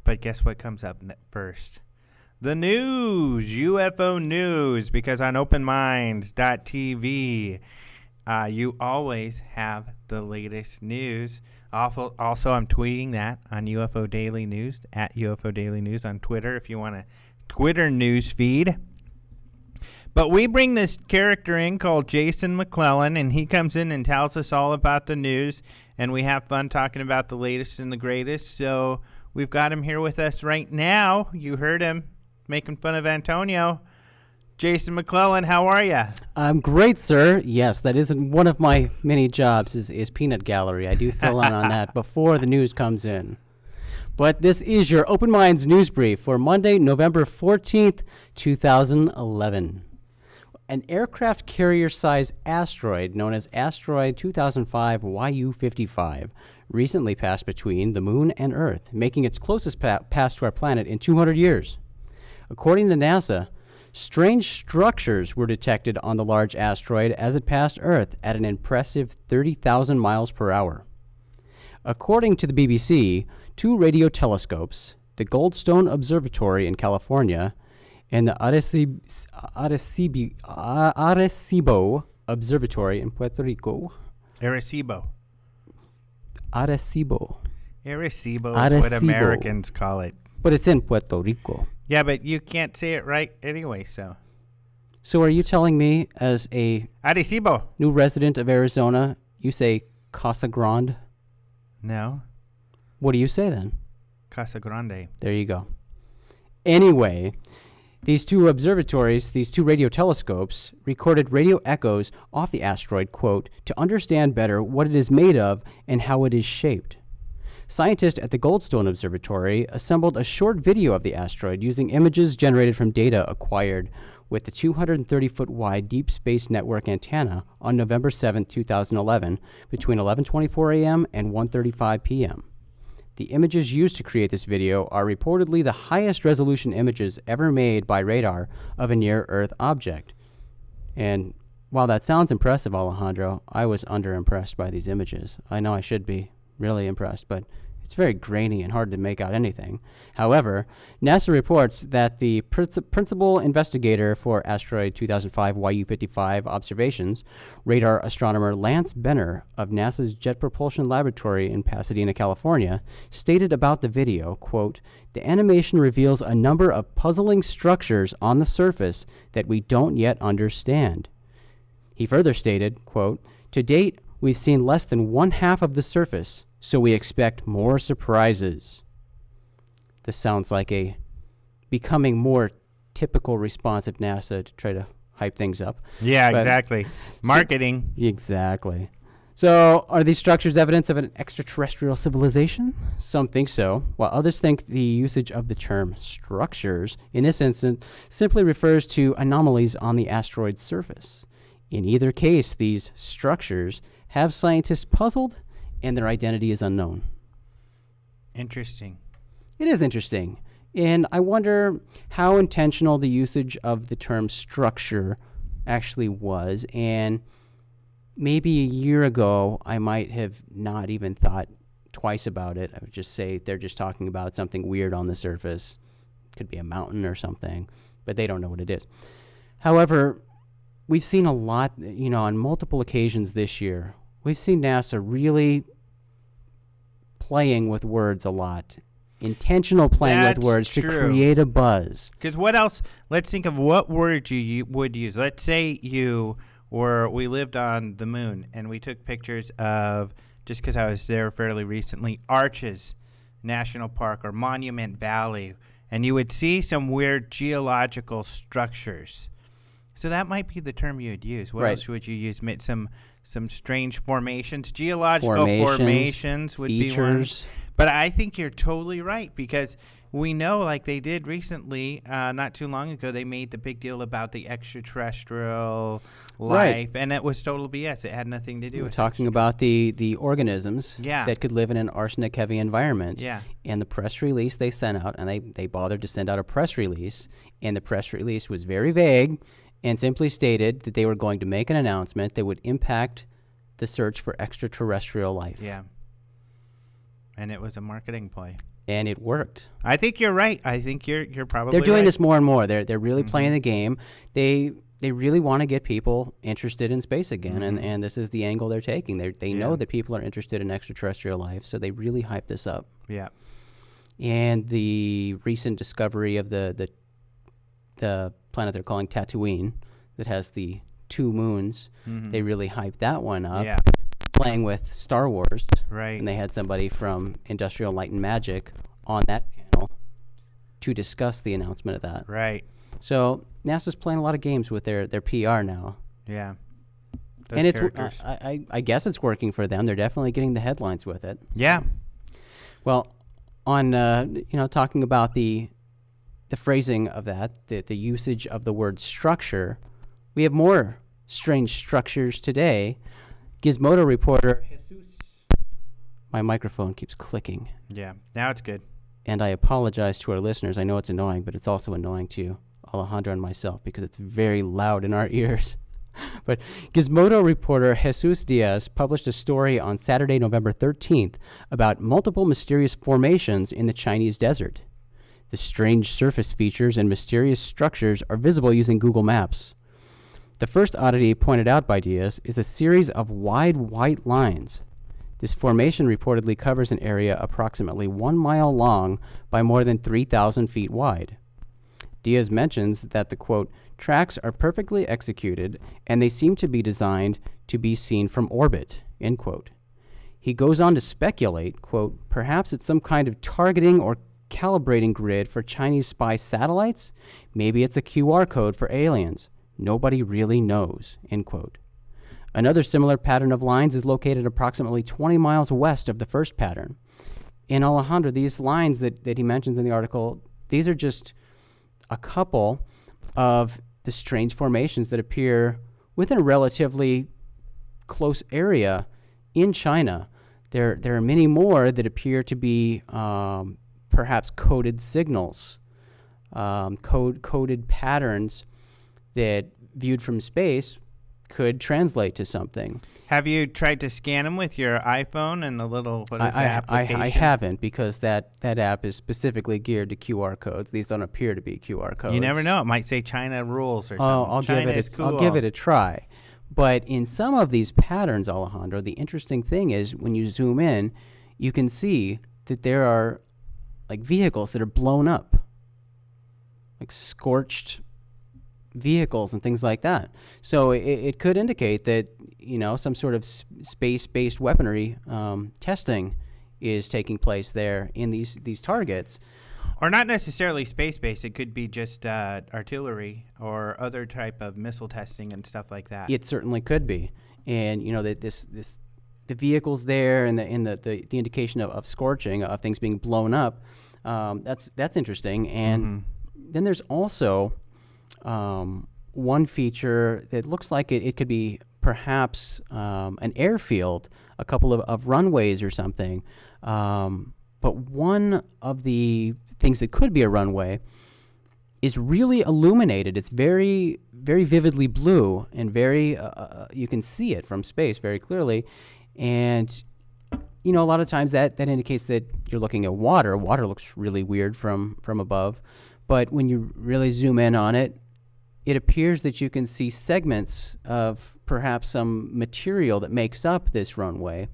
But guess what comes up first? The news, UFO news, because on openminds.tv, you always have the latest news. Also, I'm tweeting that on UFO Daily News, at UFO Daily News on Twitter, if you want a Twitter news feed. But we bring this character in called Jason McClellan, and he comes in and tells us all about the news, and we have fun talking about the latest and the greatest. So we've got him here with us right now. You heard him making fun of Antonio. Jason McClellan, how are you? I'm great, sir. Yes, that is one of my many jobs is peanut gallery. I do fill in on that before the news comes in. But this is your Open Minds news brief for Monday, November 14th, 2011. An aircraft carrier-sized asteroid known as Asteroid 2005 YU-55 recently passed between the Moon and Earth, making its closest pass to our planet in 200 years. According to NASA, strange structures were detected on the large asteroid as it passed Earth at an impressive 30,000 miles per hour. According to the BBC, 2 radio telescopes, the Goldstone Observatory in California and the Arecibo Observatory in Puerto Rico. Arecibo is what Americans call it. But it's in Puerto Rico. Yeah, but you can't say it right anyway, so. So are you telling me, as a Arecibo new resident of Arizona, you say Casa Grande? No. What do you say then? Casa Grande. There you go. Anyway, these 2 observatories, these 2 radio telescopes, recorded radio echoes off the asteroid, quote, to understand better what it is made of and how it is shaped. Scientists at the Goldstone Observatory assembled a short video of the asteroid using images generated from data acquired with the 230-foot wide Deep Space Network antenna on November 7, 2011, between 11:24 a.m. and 1:35 p.m. The images used to create this video are reportedly the highest resolution images ever made by radar of a near-Earth object. And while that sounds impressive, Alejandro, I was underimpressed by these images. I know I should be really impressed, but it's very grainy and hard to make out anything. However, NASA reports that the principal investigator for Asteroid 2005 YU-55 observations, radar astronomer Lance Benner of NASA's Jet Propulsion Laboratory in Pasadena, California, stated about the video, quote, "The animation reveals a number of puzzling structures on the surface that we don't yet understand." He further stated, quote, "To date, we've seen less than 1/2 of the surface, so we expect more surprises." This sounds like a becoming more typical response of NASA to try to hype things up. Yeah, exactly. Marketing. Exactly. So, are these structures evidence of an extraterrestrial civilization? Some think so, while others think the usage of the term structures in this instance simply refers to anomalies on the asteroid's surface. In either case, these structures have scientists puzzled, and their identity is unknown. Interesting. It is interesting. And I wonder how intentional the usage of the term structure actually was. And maybe a year ago, I might have not even thought twice about it. I would just say they're just talking about something weird on the surface. Could be a mountain or something, but they don't know what it is. However, we've seen a lot, on multiple occasions this year. We've seen NASA really playing with words a lot. Intentional playing with words to create a buzz. Because what else? Let's think of what words you would use. Let's say we lived on the moon and we took pictures of, just because I was there fairly recently, Arches National Park or Monument Valley, and you would see some weird geological structures. So that might be the term you would use. What else would you use? Some strange formations. Geological formations would be one. But I think you're totally right, because we know, like they did recently, not too long ago, they made the big deal about the extraterrestrial life, and it was total BS. It had nothing to do with it. We're talking about the organisms that could live in an arsenic-heavy environment. Yeah. And the press release they sent out, and they bothered to send out a press release, and the press release was very vague and simply stated that they were going to make an announcement that would impact the search for extraterrestrial life. Yeah. And it was a marketing play. and it worked. I think you're right. I think you're probably They're doing right. this more and more. They're really playing the game. They really want to get people interested in space again, and this is the angle they're taking. They know that people are interested in extraterrestrial life, so they really hype this up. Yeah. And the recent discovery of the planet they're calling Tatooine, that has the 2 moons, they really hyped that one up. Yeah. Playing with Star Wars, Right. and they had somebody from Industrial Light and Magic on that panel to discuss the announcement of that. Right. So NASA's playing a lot of games with their PR now. Yeah. Those And it's characters. I guess it's working for them. They're definitely getting the headlines with it. Yeah. Well, on talking about the phrasing of that, the usage of the word structure, we have more strange structures today. Gizmodo reporter Jesus. My microphone keeps clicking. Yeah. Now it's good. And I apologize to our listeners. I know it's annoying, but it's also annoying to Alejandro and myself because it's very loud in our ears. But Gizmodo reporter Jesus Diaz published a story on Saturday, November 13th, about multiple mysterious formations in the Chinese desert. The strange surface features and mysterious structures are visible using Google Maps. The first oddity pointed out by Diaz is a series of wide white lines. This formation reportedly covers an area approximately 1 mile long by more than 3,000 feet wide. Diaz mentions that the, quote, tracks are perfectly executed and they seem to be designed to be seen from orbit, end quote. He goes on to speculate, quote, perhaps it's some kind of targeting or calibrating grid for Chinese spy satellites? Maybe it's a QR code for aliens. Nobody really knows, end quote. Another similar pattern of lines is located approximately 20 miles west of the first pattern. In Alejandro, these lines that he mentions in the article, these are just a couple of the strange formations that appear within a relatively close area in China. There are many more that appear to be perhaps coded signals, coded patterns that, viewed from space, could translate to something. Have you tried to scan them with your iPhone and the little application? I haven't, because that app is specifically geared to QR codes. These don't appear to be QR codes. You never know. It might say China rules or something. I'll give it a try. But in some of these patterns, Alejandro, the interesting thing is when you zoom in, you can see that there are like vehicles that are blown up, like scorched vehicles and things like that. So it could indicate that, some sort of space-based weaponry testing is taking place there in these targets. Or not necessarily space-based. It could be just artillery or other type of missile testing and stuff like that. It certainly could be. And, that the vehicles there and the indication of scorching, of things being blown up, that's interesting. And then there's also one feature that looks like it could be perhaps an airfield, a couple of runways or something. But one of the things that could be a runway is really illuminated. It's very, very vividly blue and very, you can see it from space very clearly. And, a lot of times that indicates that you're looking at water. Water looks really weird from above. But when you really zoom in on it, it appears that you can see segments of perhaps some material that makes up this runway.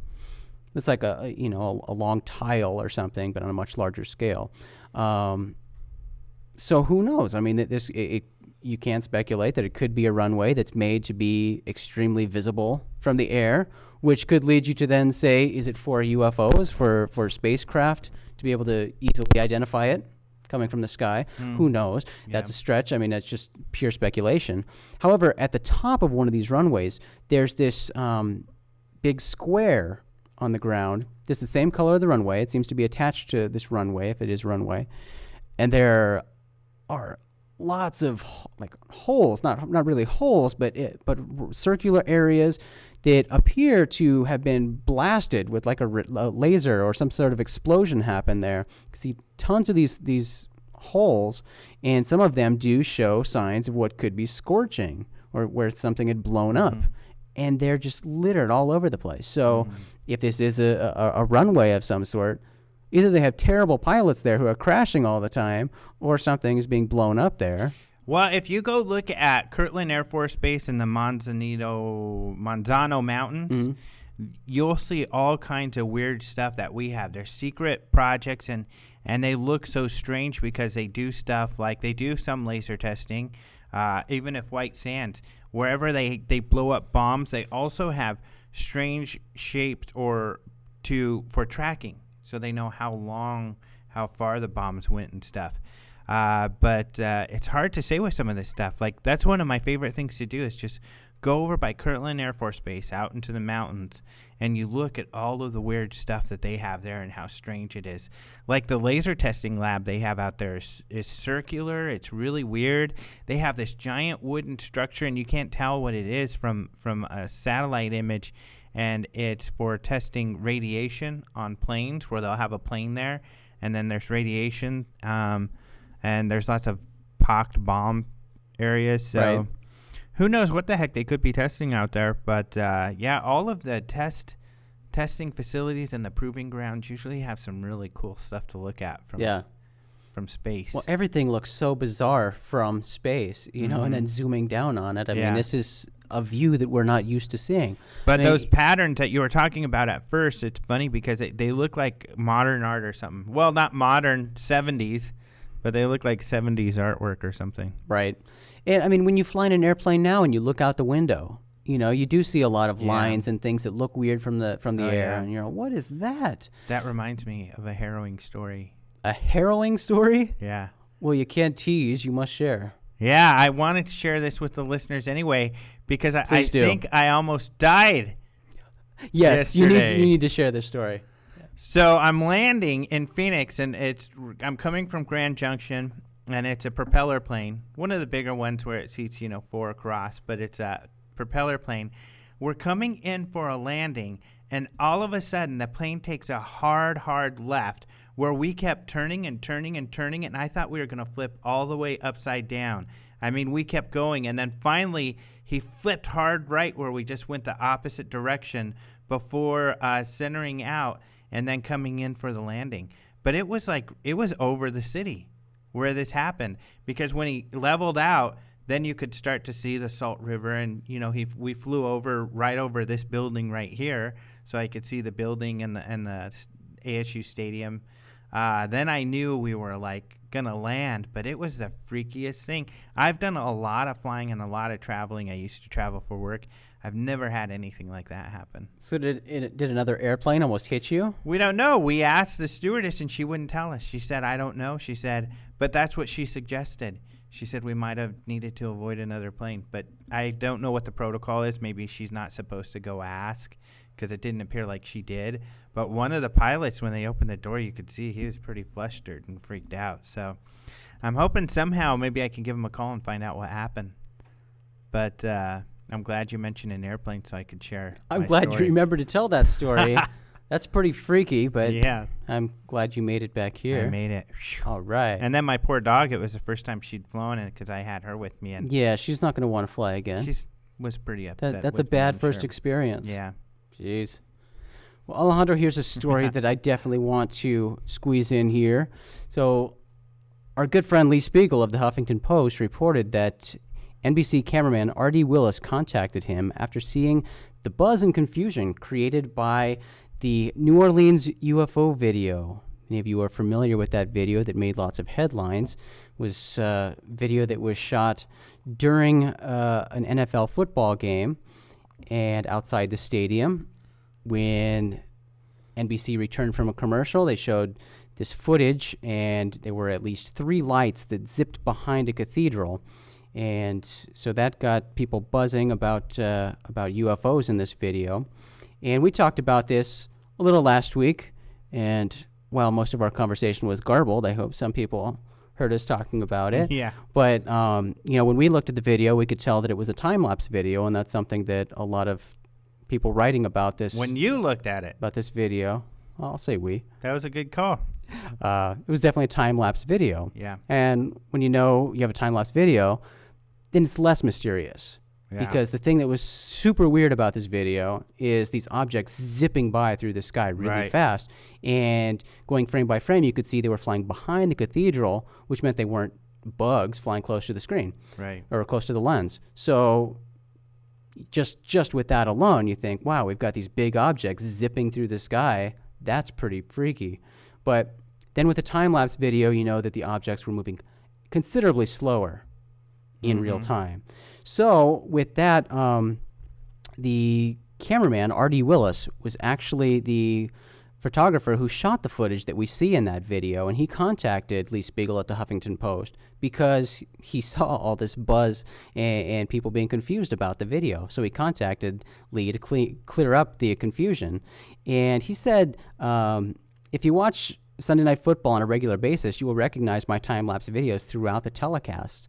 It's like a long tile or something, but on a much larger scale. So who knows? I mean, you can speculate that it could be a runway that's made to be extremely visible from the air, which could lead you to then say, is it for UFOs, for spacecraft to be able to easily identify it coming from the sky? Who knows? Yeah. That's a stretch. I mean, that's just pure speculation. However, at the top of one of these runways, there's this big square on the ground. It's the same color of the runway. It seems to be attached to this runway, if it is runway. And there are lots of holes, not really holes, but circular areas that appear to have been blasted with like a laser or some sort of explosion happened there. You see tons of these holes, and some of them do show signs of what could be scorching or where something had blown up. And they're just littered all over the place. So if this is a runway of some sort, either they have terrible pilots there who are crashing all the time, or something is being blown up there. Well, if you go look at Kirtland Air Force Base in the Manzano Mountains, you'll see all kinds of weird stuff that we have. They're secret projects, and they look so strange because they do stuff like they do some laser testing, even if White Sands, wherever they blow up bombs, they also have strange shapes for tracking, so they know how far the bombs went and stuff. But it's hard to say with some of this stuff. Like, that's one of my favorite things to do is just go over by Kirtland Air Force Base out into the mountains, and you look at all of the weird stuff that they have there and how strange it is. Like the laser testing lab they have out there is circular. It's really weird. They have this giant wooden structure, and you can't tell what it is from a satellite image, and it's for testing radiation on planes, where they'll have a plane there, and then there's radiation, and there's lots of pocked bomb areas. So Right. Who knows what the heck they could be testing out there. But yeah, all of the testing facilities and the proving grounds usually have some really cool stuff to look at from space. Well, everything looks so bizarre from space, you know, and then zooming down on it. I mean, this is a view that we're not used to seeing. But those patterns that you were talking about at first, it's funny because they look like modern art or something. Well, not modern, 70s, but they look like 70s artwork or something. Right. And I mean, when you fly in an airplane now and you look out the window, you know, you do see a lot of lines and things that look weird from the air. And you're like, what is that? That reminds me of a harrowing story. A harrowing story? Yeah. Well, you can't tease, you must share. Yeah, I wanted to share this with the listeners anyway because I think I almost died. Yes, you yesterday. need to share this story. So I'm landing in Phoenix, and I'm coming from Grand Junction, and it's a propeller plane, one of the bigger ones where it seats 4 across, but it's a propeller plane. We're coming in for a landing, and all of a sudden the plane takes a hard left, where we kept turning and turning and turning, and I thought we were going to flip all the way upside down. I mean, we kept going, and then finally he flipped hard right, where we just went the opposite direction before centering out and then coming in for the landing. But it was over the city where this happened, because when he leveled out, then you could start to see the Salt River, and we flew right over this building right here, so I could see the building and the ASU stadium. Then I knew we were gonna land, but it was the freakiest thing. I've done a lot of flying and a lot of traveling. I used to travel for work. I've never had anything like that happen. So did another airplane almost hit you? We don't know. We asked the stewardess, and she wouldn't tell us. She said, I don't know. She said, but that's what she suggested. She said we might have needed to avoid another plane, but I don't know what the protocol is. Maybe she's not supposed to go ask, because it didn't appear like she did. But one of the pilots, when they opened the door, you could see he was pretty flustered and freaked out. So I'm hoping somehow maybe I can give him a call and find out what happened. But I'm glad you mentioned an airplane so I could share. I'm glad you remembered to tell that story. That's pretty freaky, but yeah, I'm glad you made it back here. I made it. All right. And then my poor dog, it was the first time she'd flown, and because I had her with me. And yeah, she's not going to want to fly again. She was pretty upset. That's a bad first experience. Yeah. Jeez. Well, Alejandro, here's a story that I definitely want to squeeze in here. So our good friend Lee Spiegel of the Huffington Post reported that NBC cameraman R.D. Willis contacted him after seeing the buzz and confusion created by the New Orleans UFO video. Many of you are familiar with that video that made lots of headlines. It was a video that was shot during an NFL football game and outside the stadium. When NBC returned from a commercial, they showed this footage, and there were at least 3 lights that zipped behind a cathedral. And so that got people buzzing about UFOs in this video. And we talked about this a little last week, and while most of our conversation was garbled, I hope some people heard us talking about it. Yeah. But, when we looked at the video, we could tell that it was a time-lapse video, and that's something that a lot of people writing about this... When you looked at it. About this video, well, I'll say we. That was a good call. It was definitely a time-lapse video. Yeah. And when you have a time-lapse video, then it's less mysterious. Yeah. Because the thing that was super weird about this video is these objects zipping by through the sky really Right. fast. And going frame by frame, you could see they were flying behind the cathedral, which meant they weren't bugs flying close to the screen. Right. Or close to the lens. So just with that alone, you think, wow, we've got these big objects zipping through the sky. That's pretty freaky. But then with the time-lapse video, you know that the objects were moving considerably slower in real time. So with that, the cameraman, R.D. Willis, was actually the photographer who shot the footage that we see in that video, and he contacted Lee Spiegel at the Huffington Post because he saw all this buzz and people being confused about the video. So he contacted Lee to clear up the confusion. And he said, if you watch Sunday Night Football on a regular basis, you will recognize my time-lapse videos throughout the telecast.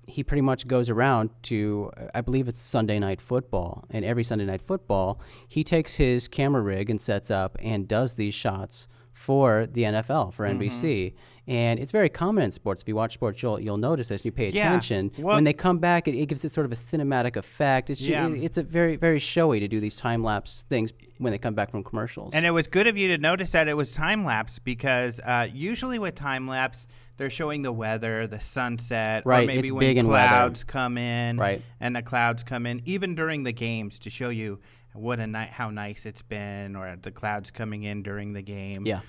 He pretty much goes around to, I believe it's Sunday Night Football, and every Sunday Night Football, he takes his camera rig and sets up and does these shots for the NFL, for NBC. And it's very common in sports. If you watch sports, you'll notice this, and you pay attention. Well, when they come back, it gives it sort of a cinematic effect. It's a very, very showy to do these time-lapse things when they come back from commercials. And it was good of you to notice that it was time-lapse because usually with time-lapse, they're showing the weather, the sunset, right, or maybe it's when big in clouds weather. come in, Right. and the clouds come in, even during the games to show you what a night, how nice it's been, or the clouds coming in during the game. Yeah.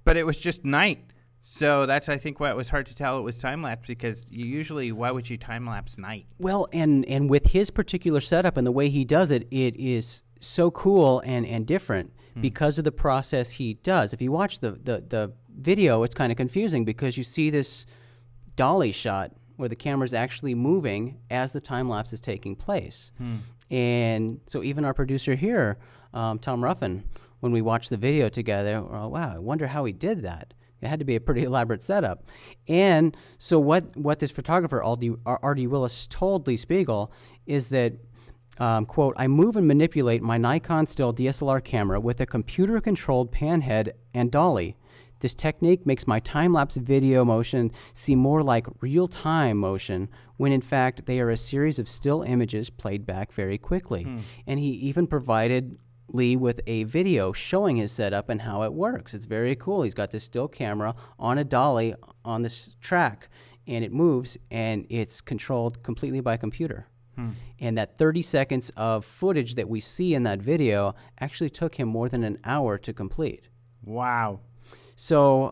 But it was just night. So that's, I think, why it was hard to tell it was time-lapse, because you usually, why would you time-lapse night? Well, and with his particular setup and the way he does it, it is so cool and different because of the process he does. If you watch the video, it's kind of confusing because you see this dolly shot where the camera's actually moving as the time-lapse is taking place. And so even our producer here, Tom Ruffin, when we watched the video together, oh, wow, I wonder how he did that. It had to be a pretty elaborate setup. And so what this photographer, R.D. Willis, told Lee Spiegel is that, quote, I move and manipulate my Nikon still DSLR camera with a computer-controlled panhead and dolly. This technique makes my time-lapse video motion seem more like real-time motion when in fact they are a series of still images played back very quickly. And he even provided Lee with a video showing his setup and how it works. It's very cool. He's got this still camera on a dolly on this track, and it moves, and it's controlled completely by computer. And that 30 seconds of footage that we see in that video actually took him more than an hour to complete. Wow. So,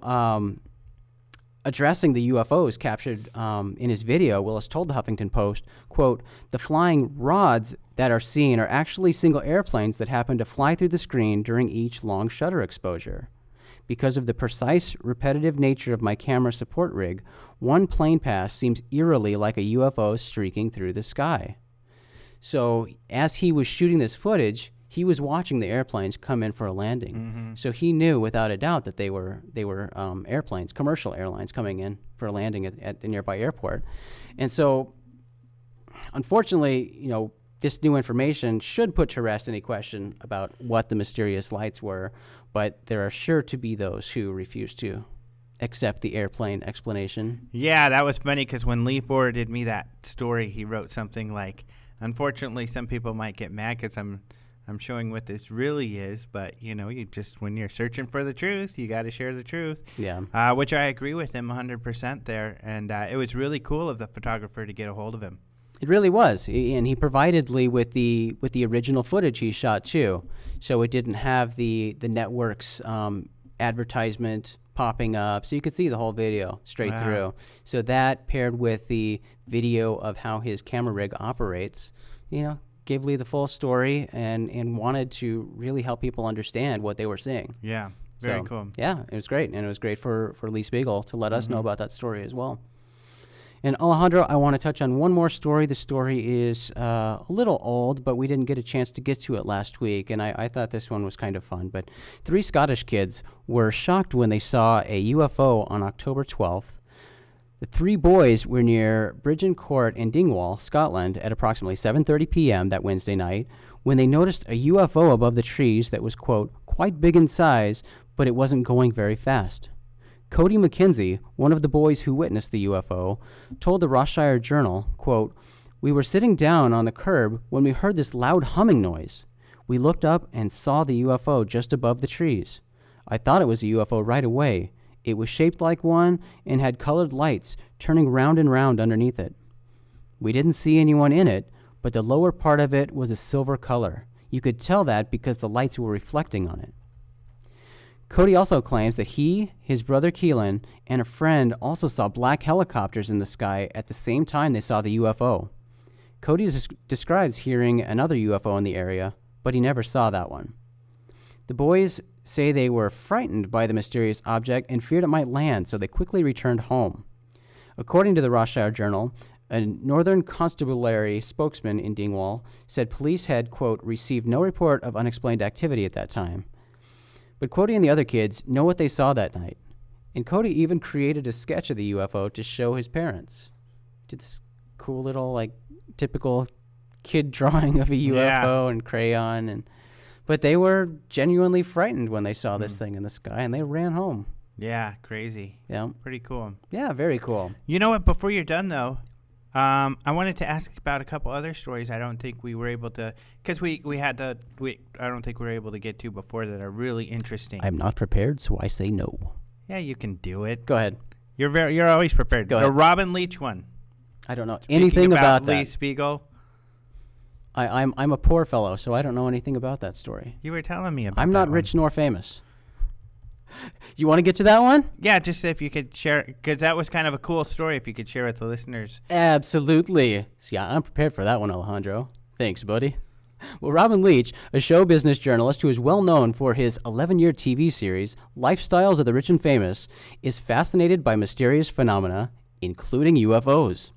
addressing the UFOs captured in his video, Willis told the Huffington Post, quote, the flying rods that are seen are actually single airplanes that happen to fly through the screen during each long shutter exposure. Because of the precise, repetitive nature of my camera support rig, one plane pass seems eerily like a UFO streaking through the sky. So, as he was shooting this footage, he was watching the airplanes come in for a landing. So he knew without a doubt that they were airplanes, commercial airlines coming in for a landing at the nearby airport. And so, unfortunately, you know, this new information should put to rest any question about what the mysterious lights were, but there are sure to be those who refuse to accept the airplane explanation. Yeah, that was funny because when Lee forwarded me that story, he wrote something like, unfortunately, some people might get mad because I'm showing what this really is, but, you know, you just, when you're searching for the truth, you got to share the truth. Yeah. Which I agree with him 100% there, and it was really cool of the photographer to get a hold of him. It really was, and he provided Lee with the original footage he shot too, so it didn't have the network's advertisement popping up, so you could see the whole video straight through. So that paired with the video of how his camera rig operates, you know, gave Lee the full story and wanted to really help people understand what they were seeing. Yeah, very cool. Yeah, it was great, and it was great for Lee Spiegel to let us know about that story as well. And Alejandro, I want to touch on one more story. The story is a little old, but we didn't get a chance to get to it last week, and I thought this one was kind of fun. But 3 Scottish kids were shocked when they saw a UFO on October 12th. The 3 boys were near Bridgen Court in Dingwall, Scotland, at approximately 7:30 p.m. that Wednesday night when they noticed a UFO above the trees that was, quote, quite big in size, but it wasn't going very fast. Cody McKenzie, one of the boys who witnessed the UFO, told the Rossshire Journal, quote, We were sitting down on the curb when we heard this loud humming noise. We looked up and saw the UFO just above the trees. I thought it was a UFO right away. It was shaped like one and had colored lights turning round and round underneath it. We didn't see anyone in it, but the lower part of it was a silver color. You could tell that because the lights were reflecting on it. Cody also claims that he, his brother Keelan, and a friend also saw black helicopters in the sky at the same time they saw the UFO. Cody describes hearing another UFO in the area, but he never saw that one. The boys say they were frightened by the mysterious object and feared it might land, so they quickly returned home. According to the Rothschild Journal, a Northern Constabulary spokesman in Dingwall said police had, quote, received no report of unexplained activity at that time. But Cody and the other kids know what they saw that night. And Cody even created a sketch of the UFO to show his parents. Did this cool little, like, typical kid drawing of a UFO and crayon. But they were genuinely frightened when they saw this thing in the sky, and they ran home. Yeah, crazy. Yeah. Pretty cool. Yeah, very cool. You know what? Before you're done, though, I wanted to ask about a couple other stories I don't think we were able to, because I don't think we were able to get to before that are really interesting. I'm not prepared, so I say no. Yeah, you can do it. Go ahead. You're always prepared. Go ahead. The Robin Leach one. I don't know Speaking anything about Lee that. Spiegel. I'm a poor fellow, so I don't know anything about that story. You were telling me about I'm that not one. rich nor famous. You want to get to that one? Yeah, just if you could share, because that was kind of a cool story, if you could share with the listeners. Absolutely. See, I'm prepared for that one, Alejandro. Thanks, buddy. Well, Robin Leach, a show business journalist who is well known for his 11-year TV series, Lifestyles of the Rich and Famous, is fascinated by mysterious phenomena, including UFOs.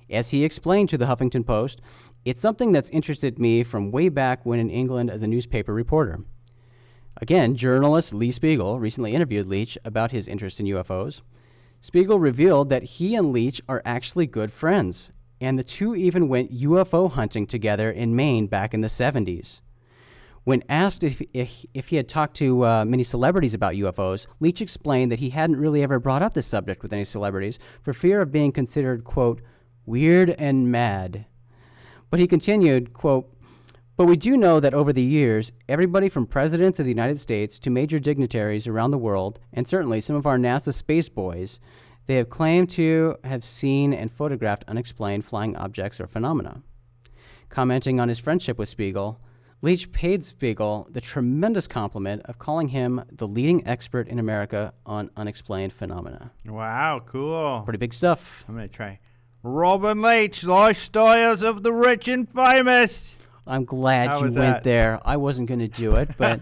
As he explained to the Huffington Post, it's something that's interested me from way back when in England as a newspaper reporter. Again, journalist Lee Spiegel recently interviewed Leach about his interest in UFOs. Spiegel revealed that he and Leach are actually good friends, and the two even went UFO hunting together in Maine back in the 70s. When asked if he had talked to many celebrities about UFOs, Leach explained that he hadn't really ever brought up this subject with any celebrities for fear of being considered, quote, weird and mad. But he continued, quote, but we do know that over the years, everybody from presidents of the United States to major dignitaries around the world, and certainly some of our NASA space boys, they have claimed to have seen and photographed unexplained flying objects or phenomena. Commenting on his friendship with Spiegel, Leach paid Spiegel the tremendous compliment of calling him the leading expert in America on unexplained phenomena. Wow, cool. Pretty big stuff. I'm going to try. Robin Leach, Lifestyles of the Rich and Famous. I'm glad How you was went that? there. I wasn't going to do it, but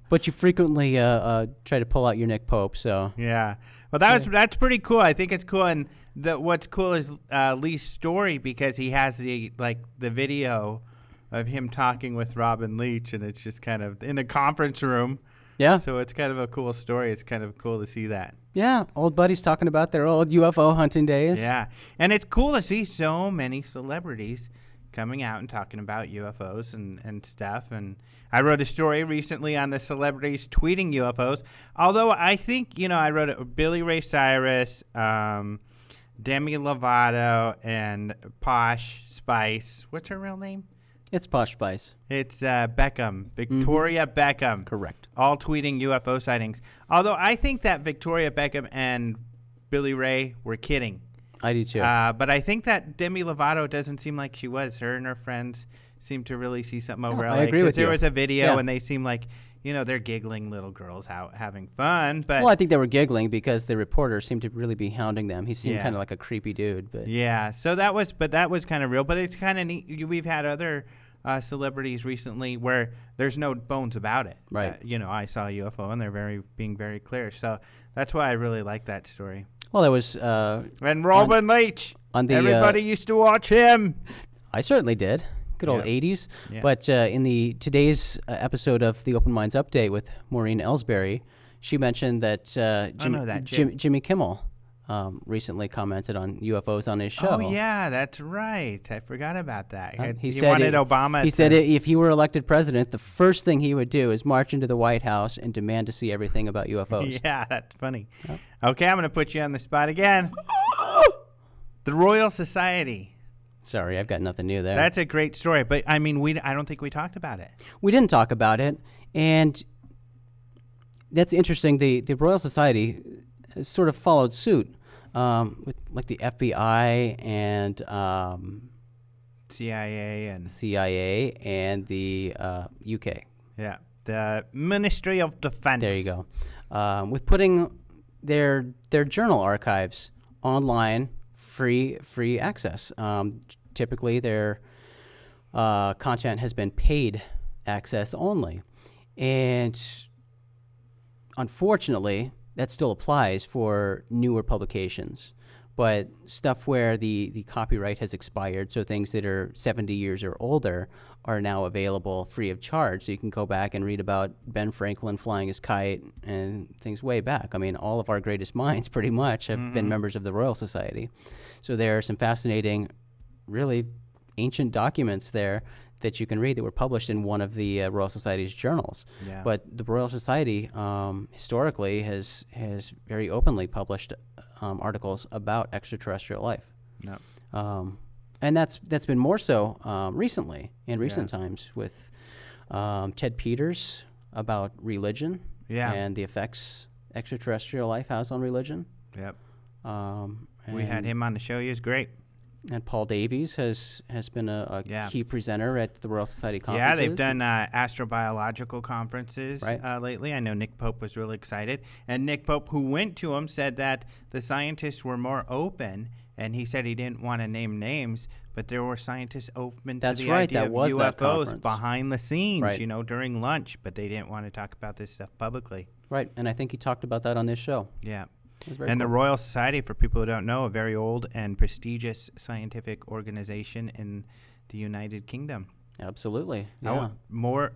but you frequently try to pull out your Nick Pope, so. Yeah. Well, that's pretty cool. I think it's cool, and what's cool is Lee's story, because he has the video of him talking with Robin Leach, and it's just kind of in a conference room. Yeah. So it's kind of a cool story. It's kind of cool to see that. Yeah, old buddies talking about their old UFO hunting days. Yeah. And it's cool to see so many celebrities coming out and talking about UFOs and stuff. And I wrote a story recently on the celebrities tweeting UFOs. Although I think, I wrote it, Billy Ray Cyrus, Demi Lovato, and Posh Spice. What's her real name? It's Posh Spice. It's Beckham, Victoria Beckham. Correct. All tweeting UFO sightings. Although I think that Victoria Beckham and Billy Ray were kidding. I do too. But I think that Demi Lovato doesn't seem like she was. Her and her friends seem to really see something over LA. I agree with you. There was a video, Yeah. and they seem like, they're giggling little girls out having fun. But well, I think they were giggling because the reporter seemed to really be hounding them. He seemed Yeah. kind of like a creepy dude. But yeah, so that was kind of real. But it's kind of neat. We've had other celebrities recently where there's no bones about it. Right. I saw a UFO, and they're being very clear. So that's why I really like that story. Well, there was And Robin Leach. on the Everybody used to watch him. I certainly did. Good old Yeah. 80s. Yeah. But in today's episode of the Open Minds Update with Maureen Ellsbury, she mentioned that, Jimmy Kimmel recently commented on UFOs on his show. Oh, yeah, that's right. I forgot about that. He He said wanted Obama He to... said if he were elected president, the first thing he would do is march into the White House and demand to see everything about UFOs. Yeah, that's funny. Yep. Okay, I'm going to put you on the spot again. The Royal Society. Sorry, I've got nothing new there. That's a great story, but I mean, I don't think we talked about it. We didn't talk about it, and that's interesting. The Royal Society has sort of followed suit with like the FBI and CIA and the UK. Yeah, the Ministry of Defense. There you go. With putting their journal archives online, free access. Typically, their content has been paid access only, and unfortunately, that still applies for newer publications. But stuff where the copyright has expired, so things that are 70 years or older are now available free of charge. So you can go back and read about Ben Franklin flying his kite and things way back. I mean, all of our greatest minds pretty much have been members of the Royal Society. So there are some fascinating, really ancient documents there that you can read that were published in one of the Royal Society's journals. Yeah. But the Royal Society historically has very openly published articles about extraterrestrial life. No. And that's been more so recently, in recent times, with Ted Peters about religion and the effects extraterrestrial life has on religion. Yep. We had him on the show. He was great. And Paul Davies has been a key presenter at the Royal Society conferences. Yeah, they've done astrobiological conferences lately. I know Nick Pope was really excited. And Nick Pope, who went to them, said that the scientists were more open. And he said he didn't want to name names, but there were scientists open to the idea of UFOs behind the scenes, you know, during lunch. But they didn't want to talk about this stuff publicly. Right, and I think he talked about that on this show. Yeah. And the Royal Society, for people who don't know, a very old and prestigious scientific organization in the United Kingdom. Absolutely. Yeah. More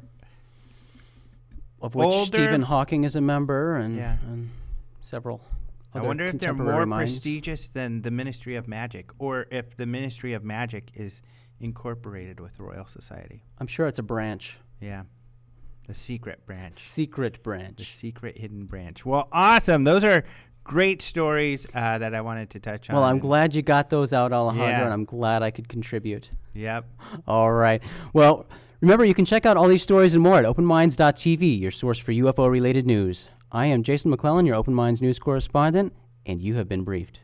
of which Stephen Hawking is a member, and several other. I wonder if they're more prestigious than the Ministry of Magic, or if the Ministry of Magic is incorporated with the Royal Society. I'm sure it's a branch. Yeah. The secret branch. Secret branch. The secret hidden branch. Well, awesome. Those are great stories that I wanted to touch on. Well, I'm glad you got those out, Alejandro, and I'm glad I could contribute. Yep. All right. Well, remember, you can check out all these stories and more at openminds.tv, your source for UFO-related news. I am Jason McClellan, your Open Minds news correspondent, and you have been briefed.